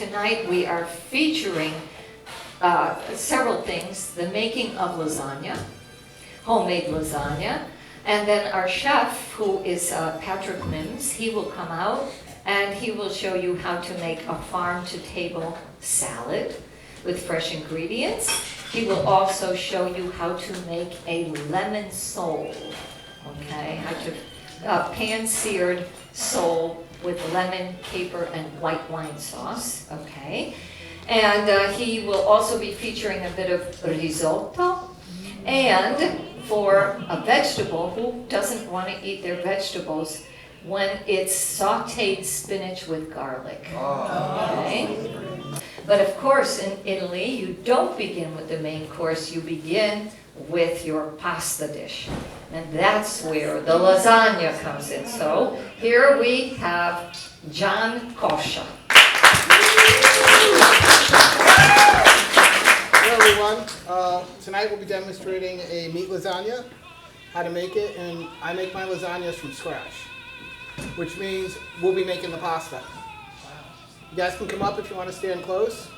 tonight we are featuring several things. The making of lasagna, homemade lasagna. And then our chef, who is Patrick Mims, he will come out and he will show you how to make a farm-to-table salad with fresh ingredients. He will also show you how to make a lemon sole, okay? How to pan-seared sole with lemon, caper, and white wine sauce, okay? And he will also be featuring a bit of risotto. And for a vegetable, who doesn't want to eat their vegetables when it's sauteed spinach with garlic? Okay? But of course, in Italy, you don't begin with the main course, you begin with your pasta dish. And that's where the lasagna comes in. So here we have John Kosha. Hello everyone, tonight we'll be demonstrating a meat lasagna, how to make it, and I make my lasagnas from scratch, which means we'll be making the pasta. You guys can come up if you want to stand close.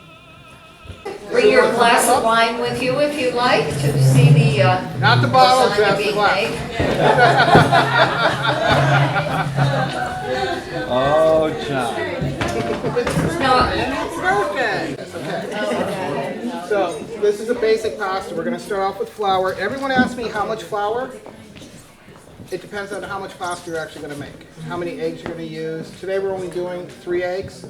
Bring your glass of wine with you if you like to see the not the bottle, lasagna just the being glass. made. Oh, John. No, Perfect. That's okay. So this is a basic pasta. We're going to start off with flour. Everyone asks me how much flour. It depends on how much pasta you're actually going to make. How many eggs you're going to use. Today we're only doing 3 eggs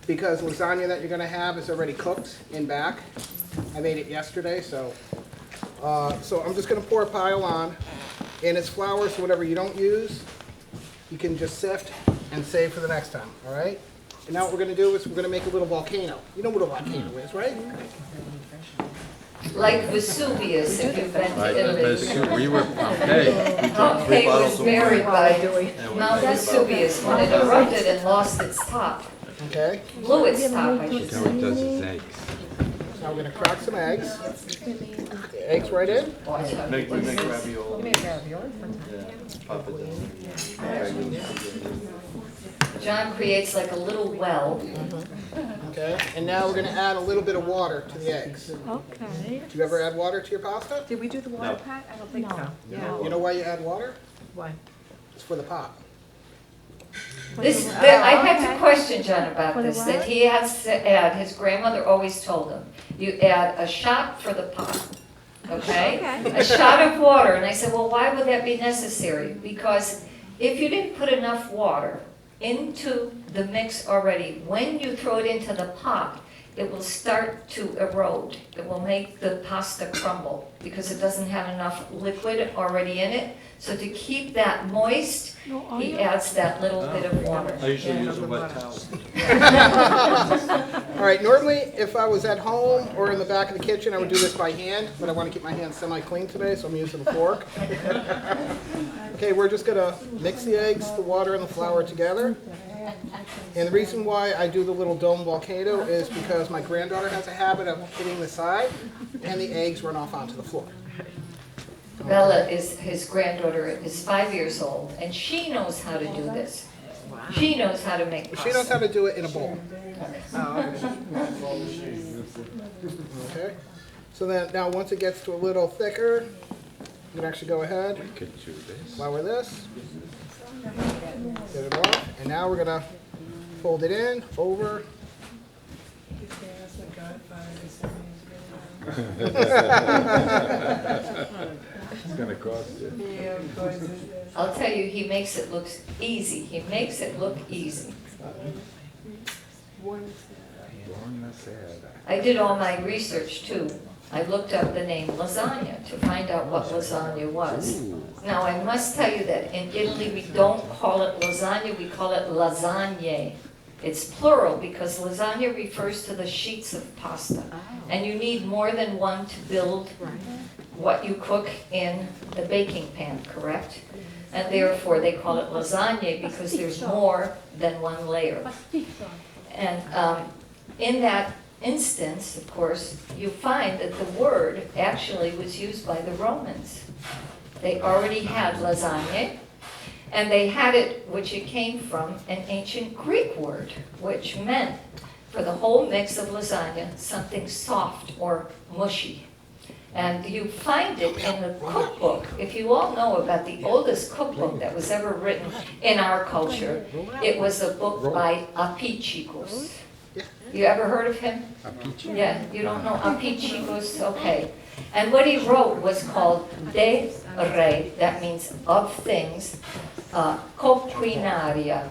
because lasagna that you're going to have is already cooked in back. I made it yesterday, so I'm just going to pour a pile on. And it's flour, so whatever you don't use, you can just sift and save for the next time. All right. And now what we're going to do is we're going to make a little volcano. You know what a volcano is, right? like Vesuvius, if you've been to Italy. We were Pompeii. Pompeii was buried by Mount Vesuvius when it erupted and lost its top. Okay. Blew its top, I should How say. he does his eggs. Now we're going to crack some eggs. The eggs right in. Watch out. We make ravioli. Pop it down. John creates like a little well. Okay. And now we're going to add a little bit of water to the eggs. Okay. Do you ever add water to your pasta? Did we do the water No. pack? I don't think so. Yeah. You know why you add water? Why? It's for the pop. I had to question John about this, that he has to add, his grandmother always told him, you add a shot for the pop, okay? A shot of water, and I said, well, why would that be necessary? Because if you didn't put enough water into the mix already, when you throw it into the pot, it will start to erode. It will make the pasta crumble because it doesn't have enough liquid already in it. So to keep that moist, he adds that little bit of water. I usually use a wet towel. All right. Normally, if I was at home or in the back of the kitchen, I would do this by hand, but I want to keep my hands semi-clean today, so I'm using a fork. Okay, we're just going to mix the eggs, the water, and the flour together. And the reason why I do the little dome volcano is because my granddaughter has a habit of hitting the side, and the eggs run off onto the floor. Bella is, his granddaughter is 5 years old, and she knows how to do this. She knows how to make pasta. She knows how to do it in a bowl. Okay. So then, now once it gets to a little thicker, you can actually go ahead, Could do this. flour this, get it off, and now we're gonna fold it in, over. It's gonna cost you. I'll tell you, he makes it look easy. He makes it look easy. I did all my research too. I looked up the name lasagna to find out what lasagna was. Now, I must tell you that in Italy, we don't call it lasagna, we call it lasagne. It's plural because lasagna refers to the sheets of pasta. And you need more than one to build what you cook in the baking pan, correct? And therefore, they call it lasagne because there's more than one layer. And in that instance, of course, you find that the word actually was used by the Romans. They already had lasagne, and they had it, which it came from an ancient Greek word, which meant for the whole mix of lasagna, something soft or mushy. And you find it in the cookbook. If you all know about the oldest cookbook that was ever written in our culture, it was a book by Apicius. You ever heard of him? Yeah, you don't know Apicius? Okay. And what he wrote was called De Re, that means of things, coquinaria,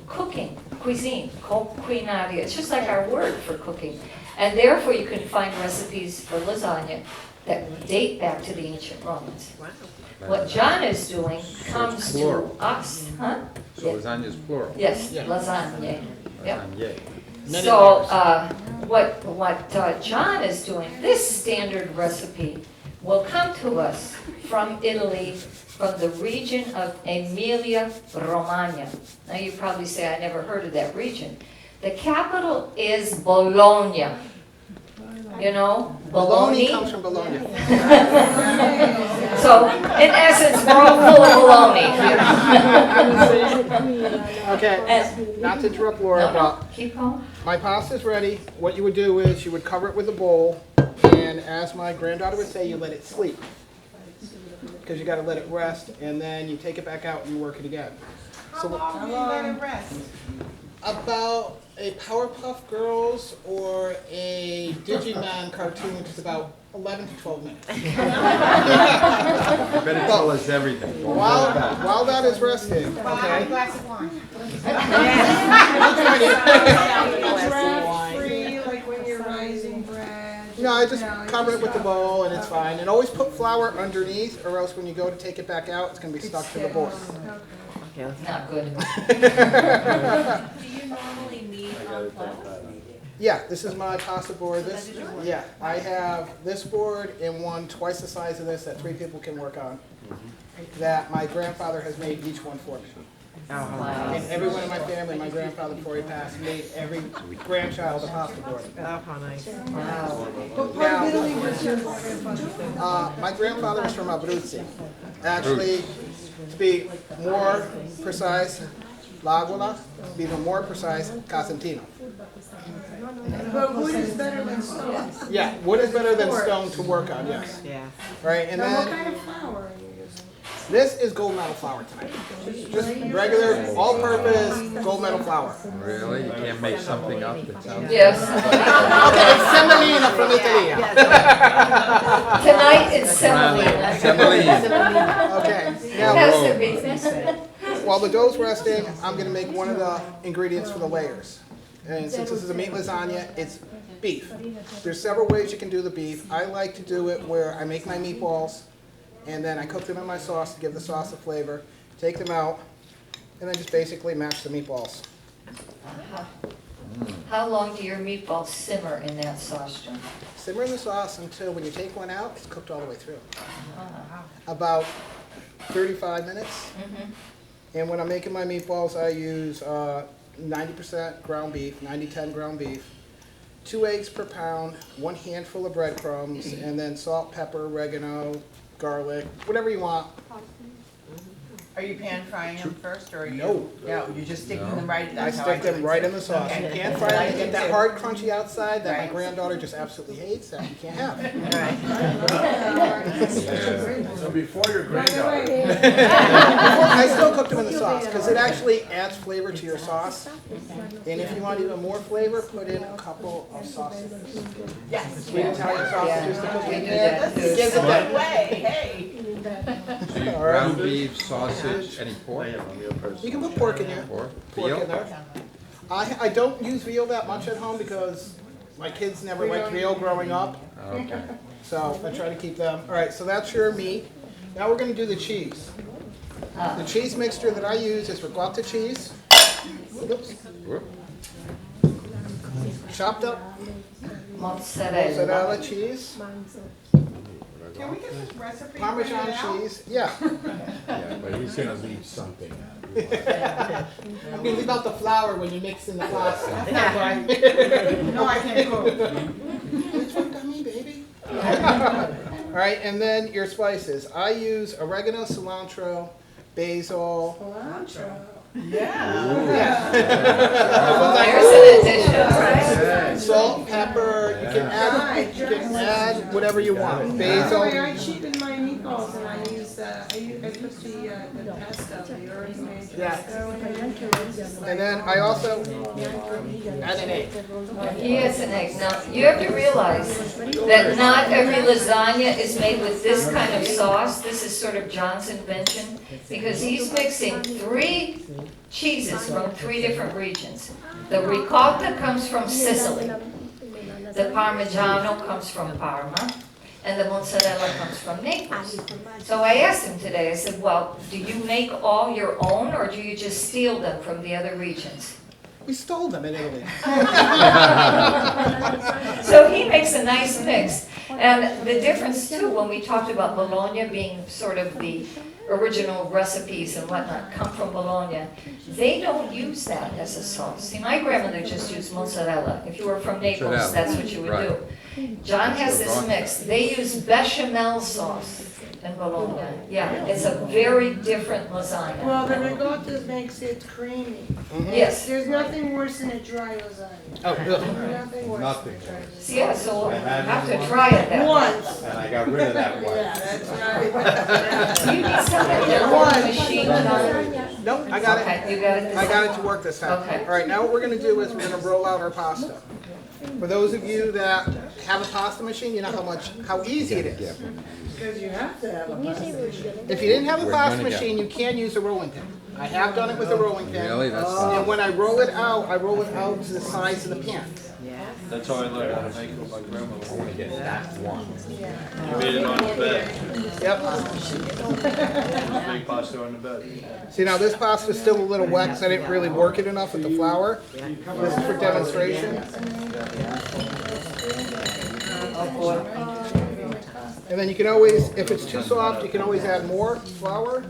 cooking, cuisine, coquinaria. It's just like our word for cooking. And therefore you can find recipes for lasagna that date back to the ancient Romans. What John is doing comes to us, huh? So lasagna is plural. Yes, lasagne. Yep. Lasagna. So what John is doing, this standard recipe will come to us from Italy, from the region of Emilia-Romagna. Now you probably say, I never heard of that region. The capital is Bologna. You know, Bologna bologna. comes from Bologna. So in essence, we're all full of bologna. Okay, And- not to interrupt Laura, No, but no, keep going. my pasta's ready. What you would do is you would cover it with a bowl, and as my granddaughter would say, you let it sleep. Because you gotta let it rest, and then you take it back out and you work it again. How long do you let it rest? About a Powerpuff Girls or a Digimon cartoon, which is about 11 to 12 minutes. You better tell us everything. Don't hold back. While that is resting, Buy a okay? glass of wine. Free, like when you're rising bread. No, I just cover it with the bowl and it's fine. And always put flour underneath, or else when you go to take it back out, it's gonna be stuck to the board. Not good. Do you normally meet on flour? Yeah, this is my pasta board. This, yeah, I have this board and one twice the size of this that 3 people can work on. That my grandfather has made each one for me. Wow. And everyone in my family, my grandfather before he passed, made every grandchild a pasta board. Wow. What part of Italy was your grandfather? My grandfather was from Abruzzi. Actually, to be more precise, L'Aquila, to be even more precise, Casentino. But wood is better than stone. Yeah, wood is better than stone to work on, yes. Yeah. Right, and Now, what then kind of flour are you using? this is gold medal flour tonight. Just regular, all-purpose gold medal flour. Really? You can't make something up that sounds... Yes. Okay, semolina from Italy. Tonight it's semolina. Semolina. Okay, It now has to be. while the dough's resting, I'm gonna make one of the ingredients for the layers. And since this is a meat lasagna, it's beef. There's several ways you can do the beef. I like to do it where I make my meatballs, and then I cook them in my sauce to give the sauce a flavor, take them out, and then just basically mash the meatballs. How long do your meatballs simmer in that sauce, John? Simmer in the sauce until when you take one out, it's cooked all the way through. Wow. About 35 minutes. And when I'm making my meatballs, I use 90% ground beef, 90-10 ground beef, 2 eggs per pound, 1 handful of breadcrumbs, and then salt, pepper, oregano, garlic, whatever you want. Are you pan frying them first, or are you? No. No, you're just sticking them right. I That's how stick do it them right too. in the sauce. Okay. You can't fry them, you get that Too. hard crunchy outside that my Right. granddaughter just absolutely hates, that you can't have. Right. So before your granddaughter... I still cook them in the sauce, because it actually adds flavor to your sauce. And if you want even more flavor, put in a couple of sausages. Yes. Sweet Italian sausages to cook We in do there. that It too. gives it that. Way, hey. So you ground beef, sausage, any pork? You can put pork in there. Pork? Pork in Veal? there. I don't use veal that much at home because my kids never liked veal growing up, Okay. so I try to keep them. All right, so that's your meat. Now we're going to do the cheese. The cheese mixture that I use is ricotta cheese. Oops. Whoop. Chopped up Mozzarella. mozzarella cheese, Can we get this recipe? Parmesan printed out? cheese. Yeah. Yeah, but he's gonna leave something. I'm going to leave out the flour when you mix in the pasta. No, I can't cook. Which one got me, baby? All right, and then your spices. I use oregano, cilantro, basil. Cilantro. Yeah. Yeah. There's an addition. add whatever you want. Basil. I cheapen my meatballs and I use put the pesto, the herbs made pesto. And then I also add an egg. Yes, an egg. Now, you have to realize that not every lasagna is made with this kind of sauce. This is sort of John's invention, because he's mixing 3 cheeses from 3 different regions. The ricotta comes from Sicily, the Parmigiano comes from Parma, and the mozzarella comes from Naples. So I asked him today, I said, well, do you make all your own, or do you just steal them from the other regions? We stole them in Italy. So he makes a nice mix. And the difference too, when we talked about Bologna being sort of the original recipes and whatnot come from Bologna, they don't use that as a sauce. See, my grandmother just used mozzarella. If you were from Naples, that's what you would do. John has this mix. They use bechamel sauce in Bologna. Yeah, it's a very different lasagna. Well, the ricotta makes it creamy. Yes. There's nothing worse than a dry lasagna. Oh, good. Nothing worse. Nothing. So, yeah, so we'll have to try it that way. Once. And I got rid of that one. Yeah, that's right. You need something to run the machine, John? Nope, I got it. Okay, you got it this I got it to work this time. Okay. All right, now what we're going to do is we're going to roll out our pasta. For those of you that have a pasta machine, you know how easy it is. Because you have to have a pasta. If you didn't have a pasta machine, you can use a rolling pin. I have done it with a rolling pin. Really? That's fine. And when I roll it out to the size of the pan. That's how I learned how to make it with my grandmother. I want to get that one. You made it on the bed. Yep. Big pasta on the bed. See, now this pasta's still a little wet because I didn't really work it enough with the flour. This is for demonstration. And then you can always, if it's too soft, you can always add more flour.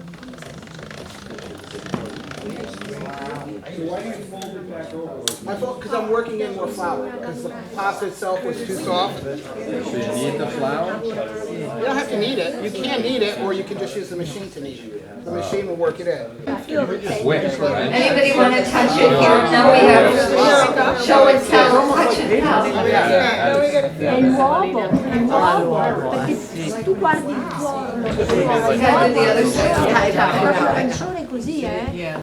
Because I'm working in more flour, because the pasta itself was too soft. So you need the flour? You don't have to knead it. You can knead it, or you can just use the machine to knead it. The machine will work it in. Which, right? Anybody want to touch it here? Now we have show and tell, touch and tell. È nuovo, perché se tu guardi il tuo We have to do the other side. arancione così,